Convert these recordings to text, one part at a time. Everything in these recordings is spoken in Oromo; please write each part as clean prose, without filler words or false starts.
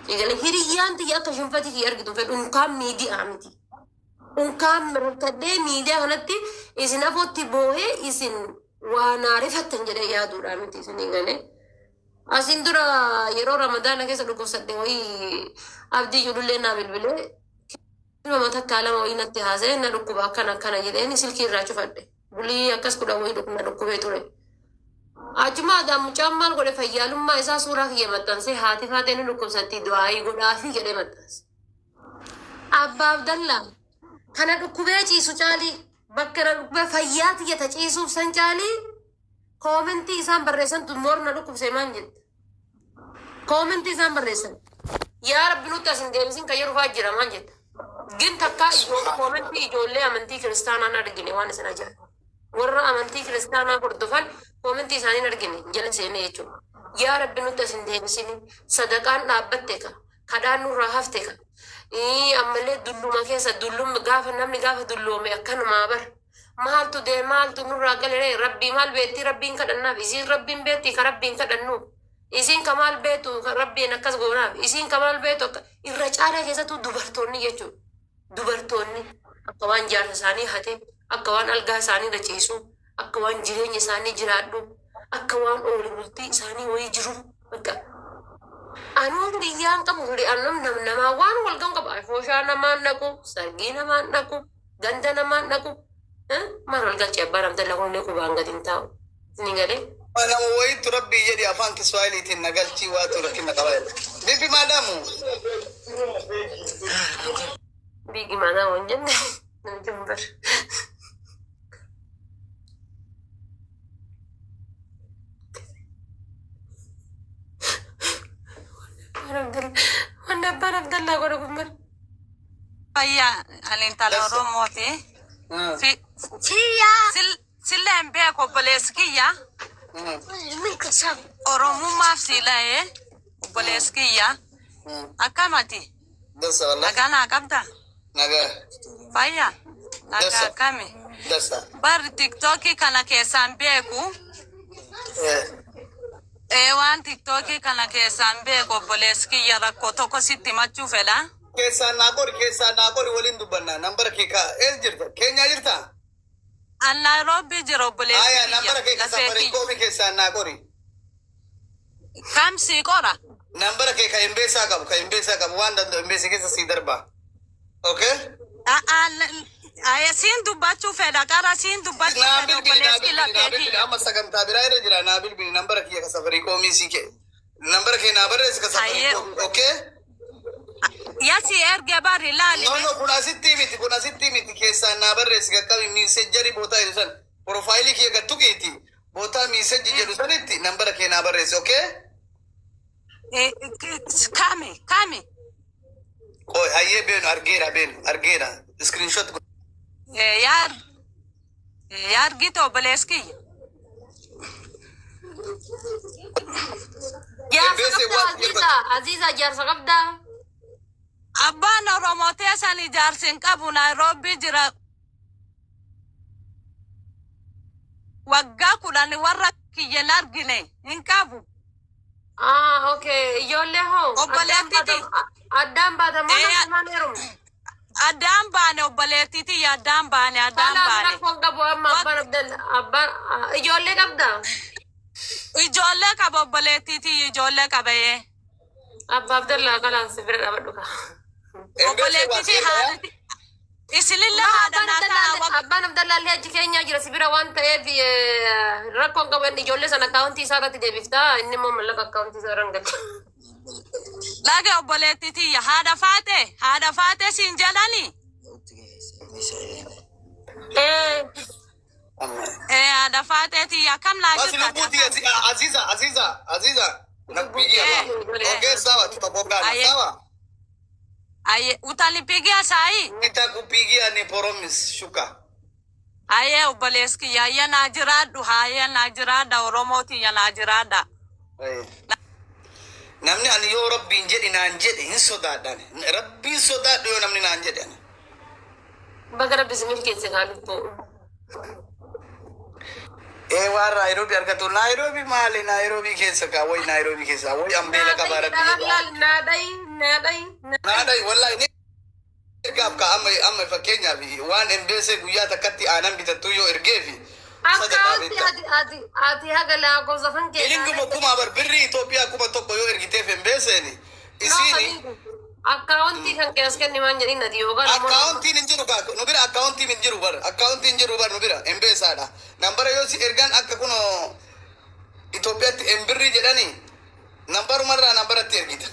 Egalee hiriyyaan xiyyaa akka shinfati fi argitu fedhu unkaan miidiyaa miti. Unkaan mirkadhee miidiyaa kanatti isin afootti boohee isin waan aarifattan jedhee yaaduudha miti isin egalee. Asin dura yeroo ramadaana keessa dhukkubsadde wayii abdii ijoollee naa bilbilee ilma takkaa lama wayii natti haasa'e na dhukkuba akkana jedheen silkii irraa cufadhe. Bulii akkas kudhan wayii na dhukkubee ture. Achuma mucaan maal godhe fayyaalummaa isaa suuraa kiyya maxxansee haati faatee ni dhukkubsatti du'aayii godhaafii jedhee maxxanse. Abbaaf dallaa kana dhukkubee ciisu caalii bakka na dhukkubee fayyaa tiyyata ciisuuf san caalii koomentii isaan barreessan morna dhukkubsee maan jette. Koomentii isaan barreessan yaa rabbi nutti asin deebisin kan yeroo jira maan jette. Gin takkaa koomentii ijoollee amantii kiristaanaan argine waan isin ajaa'iba. Warra amantii kiristaanaa hordofan koomentii isaanii argine jala seenee jechuudha. Yaa rabbi nutti asin deebisin sadaqaan dhaabbatte ka kadhaan nurraa hafte ka ammallee dulluma keessa dullum gaafa namni gaafa dulloome akkanumaa bar maaltu maaltu nurraa galee rabbii maal beetti rabbiin kadhannaaf isiin rabbiin beetti ka rabbiin kadhannuuf isiin ka maal beetu ka rabbiin akkas goonaaf isiin ka maal beetu irra caalaa keessattuu dubartoonni jechuudha. Dubartoonni akka waan jaarsa isaanii hate akka waan algaa isaanii irra ciisu akka waan jireenya isaanii jiraadhu akka waan oolu bultii isaanii wayii jiru bakka. Anuun biyyaan qabu namaa waan walgan qaba fooshaa namaan naqu sargii namaan naqu ganda namaan naqu maal walgalchee abbaan abdalla kun illee qubaan gadi hin taa'u ni galee. Mana wayitu rabbii jedhi afaan Kiswaahiliitiin nagalchii waa tura kinna qaba. Bibi maadaamu. Bigi maadaamu hin jenne nama jumbar. Wanni abbaan abdallaa godha gumbar. Fayyaa aliintala Oromooti. Silleen beeku obboleessi kiyya. Oromummaaf siila'ee obboleessi kiyya. Akkamati? Nagaa naa qabda? Nagaa. Fayyaa? Nagaa akkami? Barri tiktookii kana keessaan beeku. Waan tiktookii kana keessaan beeku obboleessi kiyya rakkoo tokko sitti himachuu fedha. Keessaan naa qori waliin dubbanna. Nambara kee ees jirta? Keenyaa jirtaa? An Nairobi jira obboleessi kiyya. Nambara kee safarikoomii keessaan naa qori. Kam sii qora? Nambara kee ka Embeessaa qabu waan danda'u Embeessaa keessa sii darba. Okay? Siin dubbachuu fedha qara siin dubbachuu fedha obboleessi kiyya keetii. Amma sagantaa biraa irra jira naa bilbili nambara kiyya ka safarikoomii sii kee. Nambara kee naa barreessi ka safarikoomii. Okay? Yasi erge bari laali. No, kun asitti miti keessaan naa barreessi qaqqabi miisejjari bootaa jedhu san profaayilii kiyya gattu keeti bootaa miisejji jedhu sanitti nambara kee naa barreessi. Okay? Kami. Qoy hayyee beenu argeera screenshot. Yaargito obboleessi kiyya. Aziza jaarsa qabdaa. Abbaan Oromoo teessan ijaarsi hin qabu Nairobi jira. Waggaa 10 warra kiyyan argine hin qabu. Okay. Ijoollee hoo? Obboleettiti. Addaan baatamoo namaan heerumu. Addaan baane obboleettiti addaan baane. Rakkoon qabu amma abbaan ijoollee qabdaa? Ijoollee qaba obboleettiti ijoollee qabayee. Abba Abdallaa kalaan si bira dhabadhu ka. Obboleettiti haadhati. Isinillee haadha naataa. Abbaan Abdallaa illee achi keenyaa jira si bira waan ta'eef rakkoon qabu inni ijoollee sana akkaawuntii isaa irratti deebiftaa inni immoo mallaqa akkaawuntii isaa irra hin galcha. Lage obboleettiti haadha faate siin jedhani. Haadha faateeti akkam laa jirta. Aziza. Nakupigia. Okay, sawa tutapogana. Sawa? Utanipigia sahi? Nitakupigia ni promise shuka. Obboleessi kiyya ya najiradu najirada Oromooti ya najirada. Namni ani yoo rabbiin jedhi naan jedhe hin sodaadhan. Rabbiin sodaadhu yoo namni naan jedhe. Baga rabbi si milkeesse kaaluttu. Waan Nairobi argatu Nairobi maali Nairobi keessa ka way Nairobi keessa way ambeela qaba rabbi. Naadai Naadai wallahi ni ergaaf ka amma fakkeenyaaf waan MBS guyyaa takkatti aanan bitattu yoo ergeefi ati haga laakofsa kan kee ilinguma kuma bar birri Itoophiyaa kuma tokko yoo ergiteef MBSni isini akkaawuntii kan keessa kennimaan jedhin ati yookaan akkaawuntiin hin jiru kaako nu bira akkaawuntiin hin jiru bar akkaawuntiin hin jiru bar nu bira MBSadha nambara yoo si ergan akka kuno Itoophiyaatti embirri jedhani nambarumarraa nambaratti ergita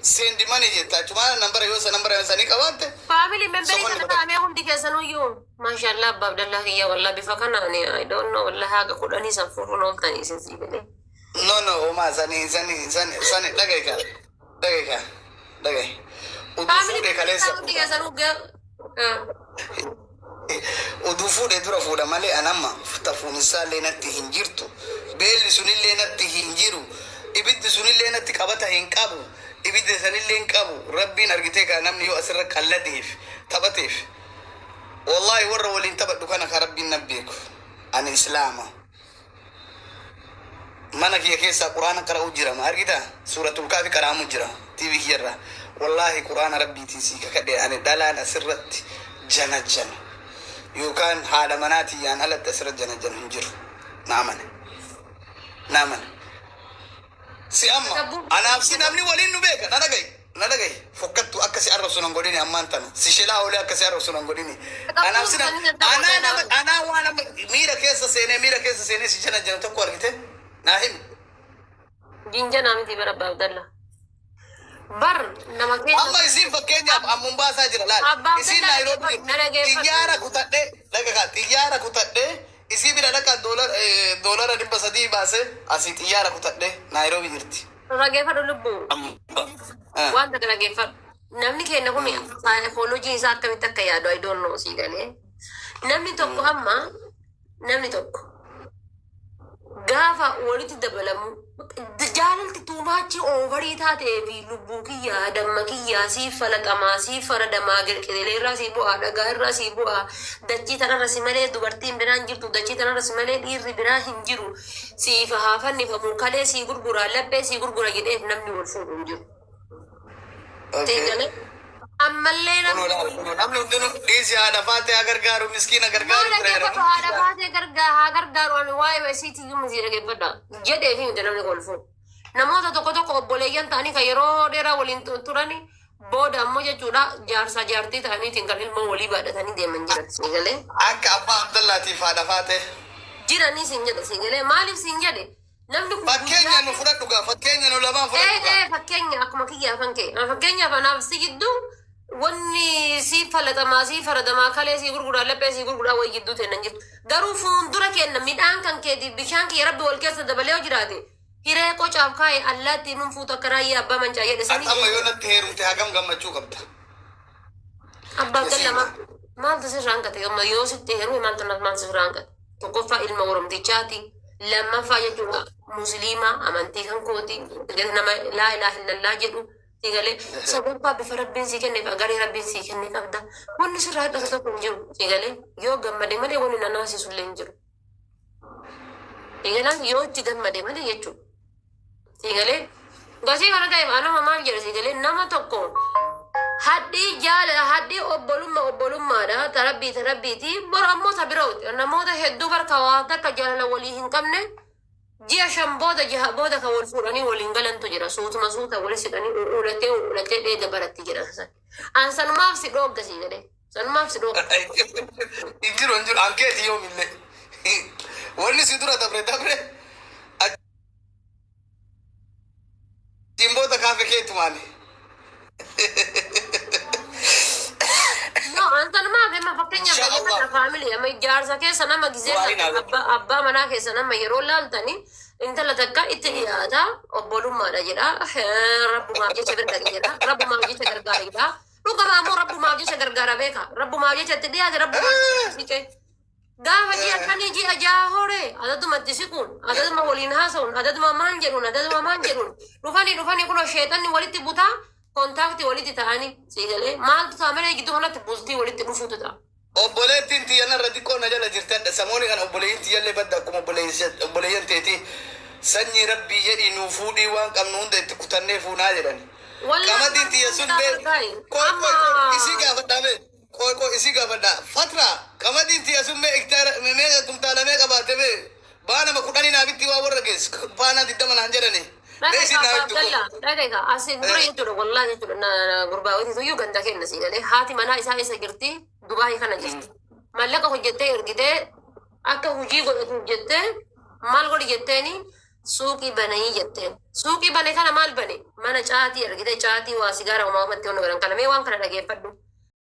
sendi mani jetta cuma nambara yoo sa nambara sanii qabatte family member kana taamee hundi keessanuu iyyuu maashaallah abba abdallah kiyya wallahi bifa kanaan I don't know wallahi haga kudhanii san fuudhuun ooltanii isin siibile no oma sani dhagay Udu fuudhe dura fuudha malee anamma tafuun isaallee natti hin jirtu beelli sunillee natti hin jiru ibiddi sunillee natti qabata hin qabu ibiddi sanillee hin qabu rabbiin argitee kaa namni yoo asirra qalladeef taphateef wallahi warra waliin taphadhu kana ka rabbiin nabbeeku ani islaama mana kiyya keessaa quraana qara'u jira ma argita suuratul kaafi qara'amu jira TV kiyyarra wallahi quraana rabbiitii sii kakadhe ani dhalaan asirratti janajjana yookaan haadha manaatii yaan alatti asirratti janajjana hin jiru naaman si amma anaaf si namni waliin nu beeka na dhagay fokkattu akka si arrabsu nan godhini ammaan tana si shilaa olee akka si arrabsu nan godhini anaaf si anaa waan miira keessa seenee si janajjana tokko argite naa himi jinjanaa miti bara abba abdallah bar nama keenya amma isin fakkeenyaaf ammun baasaa jira laal isin Nairobi xiyyaara kutadhe isi bira dhaqa doolara 300 baase asi xiyyaara kutadhe Nairobi jirti rageeffadhu lubbuu waan takka rageeffadhu namni keenya kun saayikoolojii isaa akkamitti akka yaadu I don't know sii galee namni tokko gaafa walitti dabalamu jaalalti tuumaachi oovarii taatee fi lubbuu kiyyaa damma kiyyaa siif falaxamaa siif faradamaa qilleerraa sii bu'aa dhagaa irraa sii bu'aa dachii tanarra si malee dubartiin biraan jirtu dachii tanarra si malee dhiirri biraa hin jiru siif haafannifamu kalee sii gurgura laphee sii gurgura jedheef namni wal fuudhu hin jiru. Ammallee namni hundinuu dhiisi haadha faatee gargaaru miskiina gargaaru haadha faatee gargaaru ani waa'ee wasiitii iyyuu misiira geeffadha jedhee fi namni wal fuudhu. Namoota tokko obboleeyyan ta'anii kan yeroo dheeraa waliin turani booda ammoo jechuudha jaarsaa jaartii ta'aniitiin kan ilma walii baadhatanii deeman jiran siigalee. Akka abbaa Abdallaatiif haadha faate. Jiranii siin jedhe siigalee maaliif siin jedhe namni kun. Fakkeenya nu fudhadhu gaa fakkeenya nu lamaan fudhadhu. Fakkeenya akkuma kiyyaa kan ka'e fakkeenyaaf anaaf si gidduu wanni si falatamaa si faradamaa kalee si gurguraa laphee si gurguraa wayii gidduu ta'e nan jirtu garuu fuuldura kenna midhaan kan keetiif bishaan kiyya rabbi wal keessa dabalee yoo jiraate. Hiree qocaaf kaa'e allaattiin nun fuutu akka raayyaa abbaa mancaa jedhe sanii. Amma yoo natti heerumte hagam gammachuu qabda. Abbaa gallama maaltu sirraan qate yoo sitti heerume maal sirraan qate tokkoffaa ilma oromtichaati lammaffaa jechuudha musliima amantii kan kooti nama laa ilaaha illallah jedhu sigalee sadaffaa bifa rabbiin sii kenneef agaree rabbiin sii kenne qabda wanni sirraa hidhatu tokko hin jiru sigalee yoo gammade malee wanni nanaasisu illee hin jiru. Sigalaan yoo itti gammade malee jechuudha. Sigalee gasii kana ta'eef anuma maal jedha sigalee nama tokko haddii obbolummaadha tarabbiiti bor ammoo sabiroo namoota hedduu barka waa takka jaalala walii hin qabne ji'a 5 booda jiha booda kan wal fuudhanii waliin galantu jira suuta wali sidhanii ulatee dheega baratti jedhan san an sanumaaf si dhoogga sigalee sanumaaf si dhoogga. Injiru ankeeti yoomillee wanni si dura dabre Jimboota kaafe keetu maali? No, antanumaa fi fakkeenyaaf faamilii amma ijaarsa keessa nama gizee abbaa manaa keessa nama yeroo laaltanii intala takka itti dhiyaata obbolummaadha jedha rabbumaaf jecha birgari jedha rabbumaaf jecha gargaara jedha dhugama ammoo rabbumaaf jecha gargaara beeka rabbumaaf jecha itti dhiyaate rabbumaaf jecha gaafa ji'a kanii ji'a jaha hore adadumatti siquun adaduma waliin haasa'uun adaduma maan jedhuun dhufanii kunoo sheexanni walitti butaa kontaaktii walitti ta'anii siigalee maaltu ta'a malee gidduu kanatti bultii walitti dhufuutu ta'a. Obboleettiin xiyyanna irra xiqqoo na jala jirtadha samooni kan obboleeyyin xiyyallee badda akkuma obboleeyyan teetii sanyii rabbii jedhii nuu fuudhii waan qabnu hunda itti kutannee fuunaa jedhani. Qamaddiin sun isi gaafadhame koy isi gaafadha fatra qamadin ti asumme iktar me kumtala me qabate be bana ma kudani na bitti wa warra ges bana didama nan jedane lesi na bitti dhaqeega asin dura jechuudha wallahi jechuudha gurbaawwati tuyyuu ganda kenna siidhale haati manaa isaa isa jirti Dubaayii kana jirti mallaqa hojjettee ergitee akka hujii godhatu jettee maal godhi jetteeni suuqii bananii jetteen suuqii bane kana maal bane mana caatii ergitee caatii waa sigaara uumamatti waan godhan kana mee waan kana dhageeffadhu